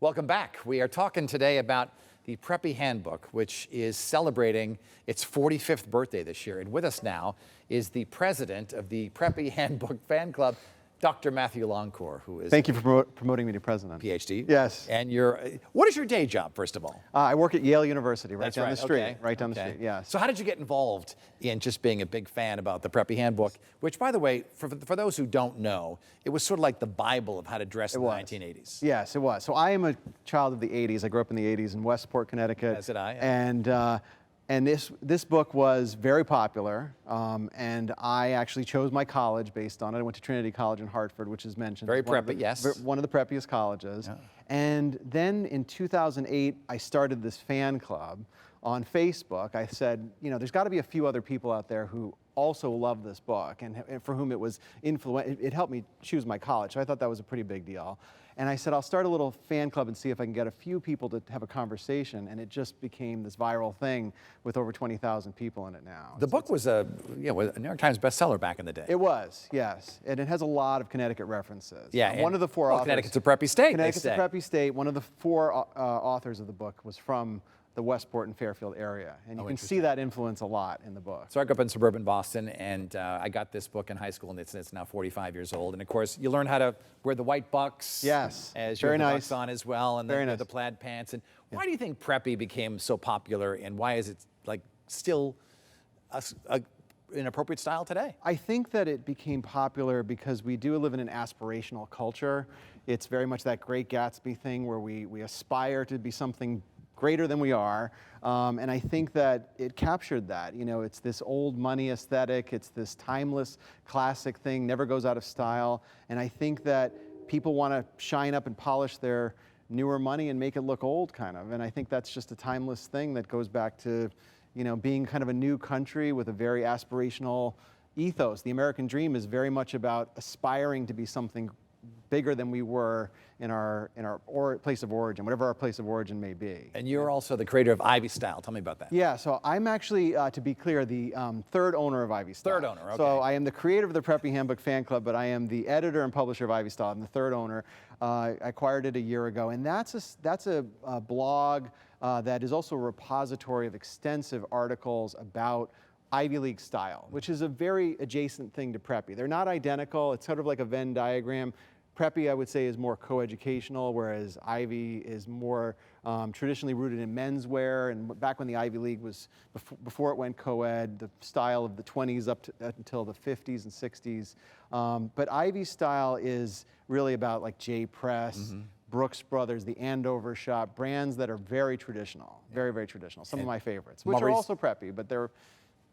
Welcome back. We are talking today about the Preppy Handbook, which is celebrating its 45th birthday this year. And with us now is the president of the Preppy Handbook Fan Club, Dr. Matthew Longcore, who is... Thank you for promoting me to president. Ph.D. Yes. And what is your day job, first of all? I work at Yale University, right That's down right. the street. Okay. Right down the street, yes. So how did you get involved in just being a big fan about the Preppy Handbook, which, by the way, for those who don't know, it was sort of like the Bible of how to dress in the 1980s. Yes, it was. So I am a child of the 80s. I grew up in the 80s in Westport, Connecticut. As did I. Yeah. And this book was very popular, and I actually chose my college based on it. I went to Trinity College in Hartford, which is mentioned. Very preppy, yes. One of the preppiest colleges. Yeah. And then in 2008, I started this fan club on Facebook. I said, you know, there's got to be a few other people out there who also love this book and for whom it was influential. It helped me choose my college, so I thought that was a pretty big deal. And I said, I'll start a little fan club and see if I can get a few people to have a conversation, and it just became this viral thing with over 20,000 people in it now. The book was a New York Times bestseller back in the day. It was, yes, and it has a lot of Connecticut references. Yeah, one of the four authors. Connecticut's a preppy state. Connecticut's a preppy state. One of the four authors of the book was from the Westport and Fairfield area. And you can see that influence a lot in the book. So I grew up in suburban Boston, and I got this book in high school, and it's now 45 years old. And of course, you learn how to wear the white bucks. Yes, as you very have the nice bucks on as well, and then the plaid pants. And why do you think preppy became so popular, and why is it like still an appropriate style today? I think that it became popular because we do live in an aspirational culture. It's very much that Great Gatsby thing where we aspire to be something greater than we are, and I think that it captured that. You know, it's this old money aesthetic, it's this timeless classic thing, never goes out of style, and I think that people want to shine up and polish their newer money and make it look old, kind of, and I think that's just a timeless thing that goes back to, you know, being kind of a new country with a very aspirational ethos. The American dream is very much about aspiring to be something bigger than we were in our place of origin, whatever our place of origin may be. And you're also the creator of Ivy Style. Tell me about that. Yeah, so I'm actually, to be clear, the third owner of Ivy Style. Third owner, okay. So I am the creator of the Preppy Handbook Fan Club, but I am the editor and publisher of Ivy Style. I'm the third owner. I acquired it a year ago, and that's a blog that is also a repository of extensive articles about Ivy League style, which is a very adjacent thing to Preppy. They're not identical. It's sort of like a Venn diagram. Preppy, I would say, is more co-educational, whereas Ivy is more traditionally rooted in menswear. And back when the Ivy League was, before it went co-ed, the style of the 20s up until the 50s and 60s. But Ivy Style is really about like J. Press, Brooks Brothers, the Andover Shop, brands that are very traditional, very, very traditional. Some of my favorites, which are also preppy, but they're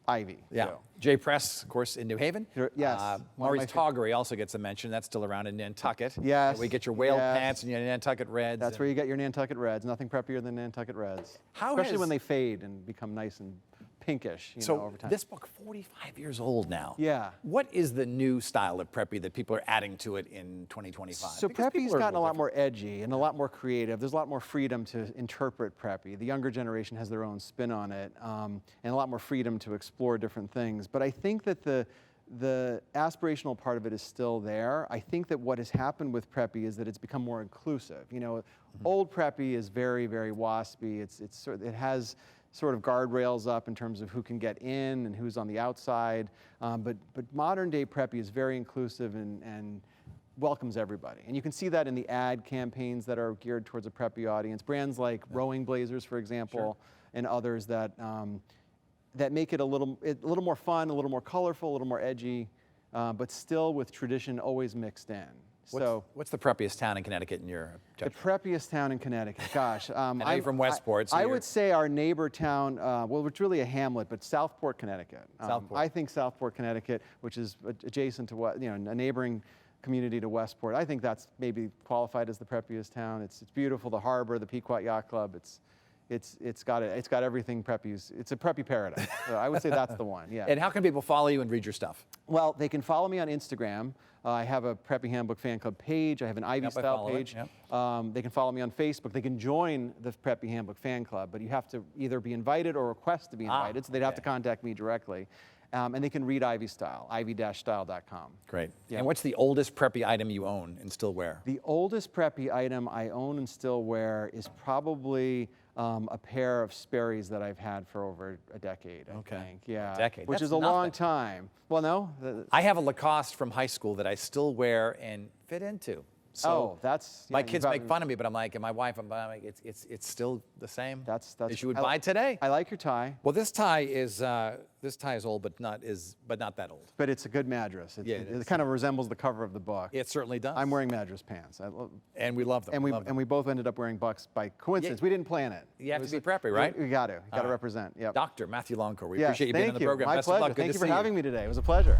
Ivy. Yeah. So. J. Press, of course, in New Haven. Yes. Maurice Toggery also gets a mention. That's still around in Nantucket. Yes. We get your whale pants and your Nantucket Reds. That's where you get your Nantucket Reds. Nothing preppier than Nantucket Reds. Especially when they fade and become nice and pinkish, you know, over time. This book, 45 years old now. Yeah. What is the new style of preppy that people are adding to it in 2025? So preppy's gotten a lot more edgy and a lot more creative. There's a lot more freedom to interpret preppy. The younger generation has their own spin on it, and a lot more freedom to explore different things. But I think that the aspirational part of it is still there. I think that what has happened with preppy is that it's become more inclusive. You know, old preppy is very, very waspy. It has sort of guardrails up in terms of who can get in and who's on the outside. But modern day preppy is very inclusive and welcomes everybody. And you can see that in the ad campaigns that are geared towards a preppy audience. Brands like Rowing Blazers, for example, and others that make it a little more fun, a little more colorful, a little more edgy, but still with tradition always mixed in. What's the preppiest town in Connecticut in your judgment? The preppiest town in Connecticut, gosh. I know you're from Westport. I would say our neighbor town, well, it's really a hamlet, but Southport, Connecticut. Southport. I think Southport, Connecticut, which is adjacent to what, you know, a neighboring community to Westport. I think that's maybe qualified as the preppiest town. It's beautiful, the harbor, the Pequot Yacht Club. It's got everything preppy. It's a preppy paradise. So I would say that's the one. Yeah. And how can people follow you and read your stuff? Well, they can follow me on Instagram. I have a Preppy Handbook Fan Club page. I have an Ivy Style page. They can follow me on Facebook. They can join the Preppy Handbook Fan Club, but you have to either be invited or request to be invited. So they'd have to contact me directly. And they can read Ivy Style, ivy-style.com. Great. Yeah. And what's the oldest preppy item you own and still wear? The oldest preppy item I own and still wear is probably a pair of Sperry's that I've had for over a decade, I think. Yeah. A decade. Which That's is a long nothing. time. Well, no. I have a Lacoste from high school that I still wear and fit into. So that's my kids make fun of me, but I'm like, and my wife, I'm like, it's still the same That's as you would buy today. I like your tie, Well, this tie is old, but not that old. but it's a good mattress. Yeah, it is. It kind of resembles the cover of the book. It certainly does. I'm wearing mattress pants. And we love them. And we both ended up wearing Bucks by coincidence. We didn't plan it. You have to be preppy, right? We got to represent. Yep. Dr. Matthew Longcore, we Yes, appreciate you being on thank the program. My Best pleasure. of luck. Good Thank to you for see having me today. It was a pleasure.